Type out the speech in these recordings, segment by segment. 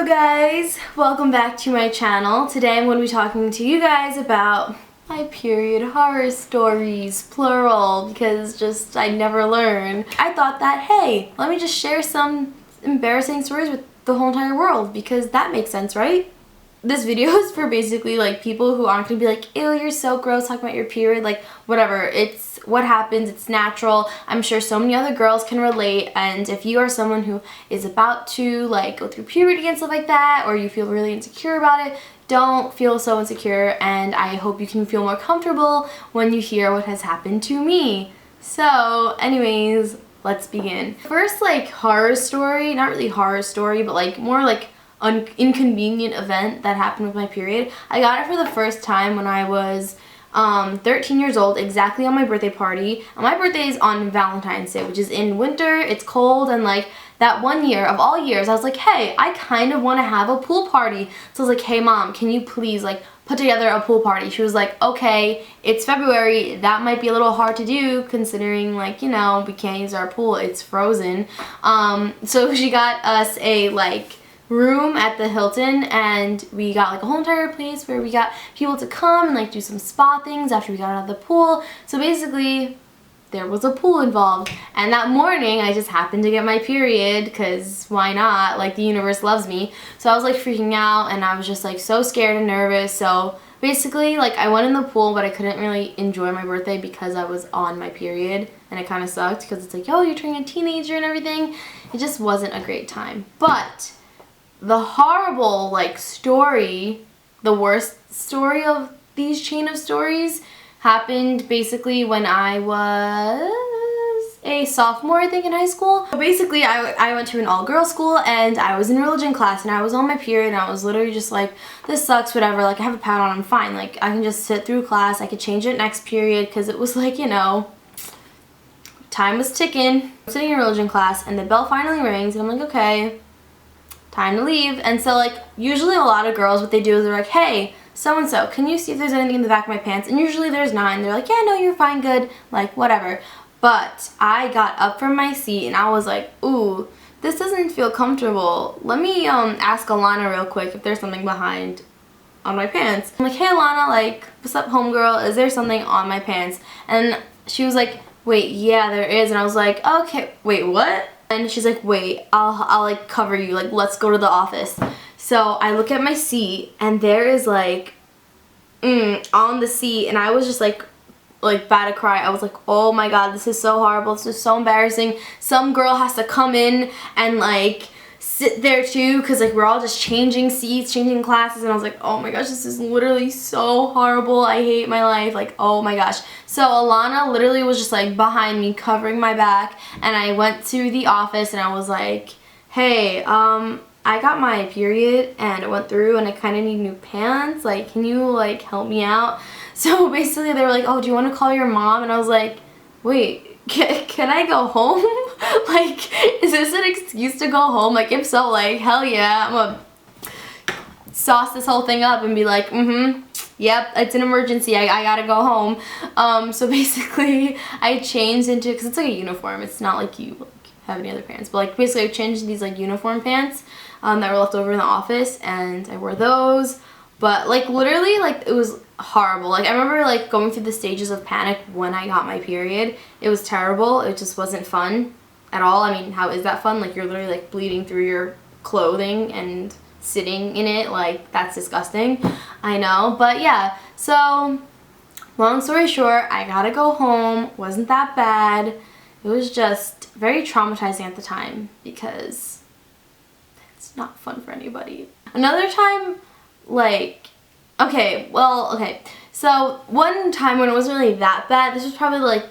Hello guys, welcome back to my channel. Today I'm going to be talking to you guys about my period horror stories, plural, because just I never learn. I thought that, hey, let me just share some embarrassing stories with the whole entire world because that makes sense, right? This video is for basically like people who aren't gonna be like, ew, you're so gross talking about your period, like whatever. It's what happens, it's natural. I'm sure so many other girls can relate, and if you are someone who is about to like go through puberty and stuff like that, or you feel really insecure about it, don't feel so insecure, and I hope you can feel more comfortable when you hear what has happened to me. So anyways, let's begin. First like horror story, not really horror story, but like more like an inconvenient event that happened with my period. I got it for the first time when I was 13 years old, exactly on my birthday party. And my birthday is on Valentine's Day, which is in winter, it's cold, and like that one year of all years, I was like, hey, I kind of want to have a pool party. So I was like, hey mom, can you please like put together a pool party? She was like, okay, it's February, that might be a little hard to do considering like, you know, we can't use our pool, it's frozen. So she got us a like room at the Hilton, and we got like a whole entire place where we got people to come and like do some spa things after we got out of the pool. So basically there was a pool involved, and that morning I just happened to get my period because why not, like the universe loves me. So I was like freaking out and I was just like so scared and nervous. So basically like I went in the pool, but I couldn't really enjoy my birthday because I was on my period, and it kind of sucked because it's like, oh, you're turning a teenager and everything. It just wasn't a great time. But the horrible like story, the worst story of these chain of stories happened basically when I was a sophomore, I think, in high school. So basically I went to an all-girls school, and I was in religion class, and I was on my period, and I was literally just like, this sucks, whatever, like I have a pad on, I'm fine, like I can just sit through class, I could change it next period, because it was like, you know, time was ticking. I'm sitting in religion class and the bell finally rings, and I'm like, okay, time to leave. And so like usually a lot of girls, what they do is they're like, hey, so-and-so, can you see if there's anything in the back of my pants? And usually there's not, and they're like, yeah, no, you're fine, good, like whatever. But I got up from my seat and I was like, ooh, this doesn't feel comfortable. Let me ask Alana real quick if there's something behind on my pants. I'm like, hey Alana, like, what's up homegirl, is there something on my pants? And she was like, wait, yeah, there is. And I was like, okay, wait, what? And she's like, wait, I'll like cover you, like let's go to the office. So I look at my seat, and there is like on the seat, and I was just like about to cry. I was like, oh my god, this is so horrible, this is so embarrassing. Some girl has to come in and like sit there too, because like we're all just changing seats, changing classes, and I was like, oh my gosh, this is literally so horrible, I hate my life, like oh my gosh. So Alana literally was just like behind me covering my back, and I went to the office and I was like, hey, I got my period and it went through and I kind of need new pants, like can you like help me out? So basically they were like, oh, do you want to call your mom? And I was like, wait, can I go home? Like, is this an excuse to go home? Like, if so, like, hell yeah, I'm gonna sauce this whole thing up and be like, yep, it's an emergency, I gotta go home. So basically, I changed into, because it's like a uniform, it's not like you like have any other pants, but like basically I changed these like uniform pants that were left over in the office, and I wore those. But like literally like it was horrible. Like I remember like going through the stages of panic when I got my period. It was terrible. It just wasn't fun at all. I mean, how is that fun? Like you're literally like bleeding through your clothing and sitting in it. Like that's disgusting. I know. But yeah, so long story short, I gotta go home. Wasn't that bad. It was just very traumatizing at the time because it's not fun for anybody. Another time, like, okay, so one time when it wasn't really that bad, this was probably like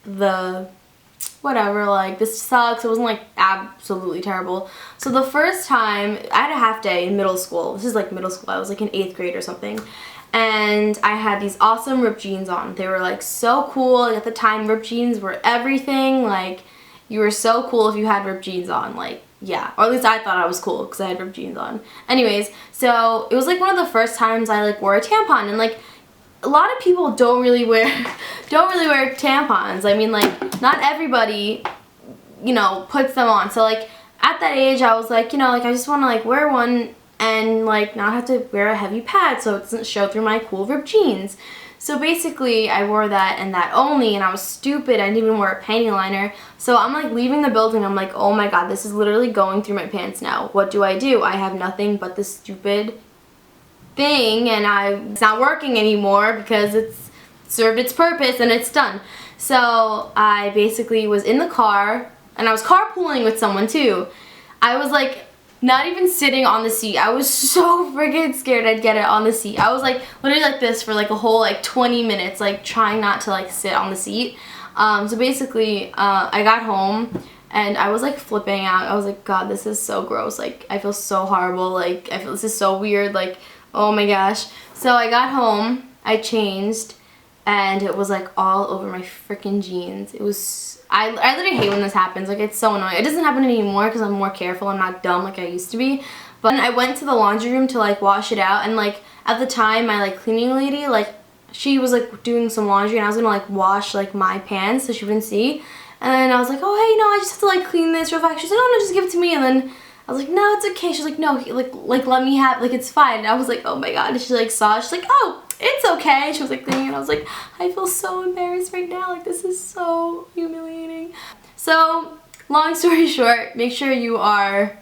the whatever, like this sucks, it wasn't like absolutely terrible. So the first time, I had a half day in middle school. This is like middle school, I was like in 8th grade or something, and I had these awesome ripped jeans on. They were like so cool. At the time, ripped jeans were everything. Like you were so cool if you had ripped jeans on, like yeah, or at least I thought I was cool because I had ripped jeans on. Anyways, so it was like one of the first times I like wore a tampon, and like a lot of people don't really wear tampons. I mean, like not everybody, you know, puts them on. So like at that age I was like, you know, like I just want to like wear one and like not have to wear a heavy pad so it doesn't show through my cool ripped jeans. So basically I wore that and that only, and I was stupid. I didn't even wear a panty liner. So I'm like leaving the building. I'm like, oh my god, this is literally going through my pants now. What do? I have nothing but this stupid thing, and it's not working anymore because it's served its purpose and it's done. So I basically was in the car, and I was carpooling with someone too. I was like not even sitting on the seat. I was so freaking scared I'd get it on the seat. I was like literally like this for like a whole like 20 minutes, like trying not to like sit on the seat. So basically I got home and I was like flipping out. I was like, god, this is so gross. Like I feel so horrible. Like I feel this is so weird. Like oh my gosh. So I got home, I changed, and it was like all over my freaking jeans. It was, I literally hate when this happens. Like it's so annoying. It doesn't happen anymore because I'm more careful. I'm not dumb like I used to be. But I went to the laundry room to like wash it out, and like at the time my like cleaning lady, like she was like doing some laundry and I was gonna like wash like my pants so she wouldn't see. And then I was like, oh hey, you know, I just have to like clean this real fast. She's like, oh no, just give it to me. And then I was like, no, it's okay. She's like, no, like let me have, like it's fine. And I was like, oh my god. And she like saw it. She's like, oh, it's okay. She was like cleaning it. I was like, I feel so embarrassed right now. Like this is so humiliating. So long story short, make sure you are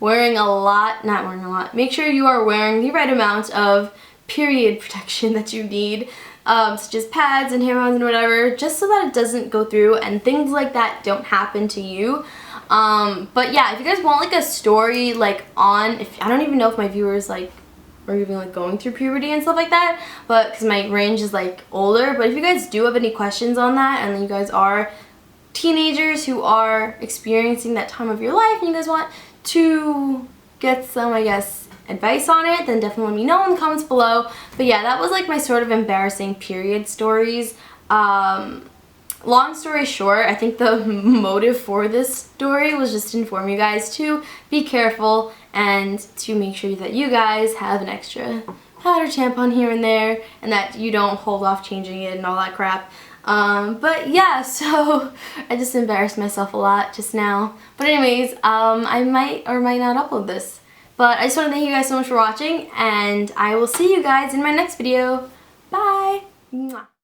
wearing a lot, not wearing a lot, make sure you are wearing the right amount of period protection that you need, such as pads and tampons and whatever, just so that it doesn't go through and things like that don't happen to you. But yeah, if you guys want like a story like on, if I don't even know if my viewers like are even like going through puberty and stuff like that, but because my range is like older, but if you guys do have any questions on that and you guys are teenagers who are experiencing that time of your life and you guys want to get some, I guess, advice on it, then definitely let me know in the comments below. But yeah, that was like my sort of embarrassing period stories. Long story short, I think the motive for this story was just to inform you guys to be careful and to make sure that you guys have an extra pad or tampon here and there, and that you don't hold off changing it and all that crap. But yeah, so I just embarrassed myself a lot just now. But anyways, I might or might not upload this. But I just want to thank you guys so much for watching, and I will see you guys in my next video. Bye! Mwah.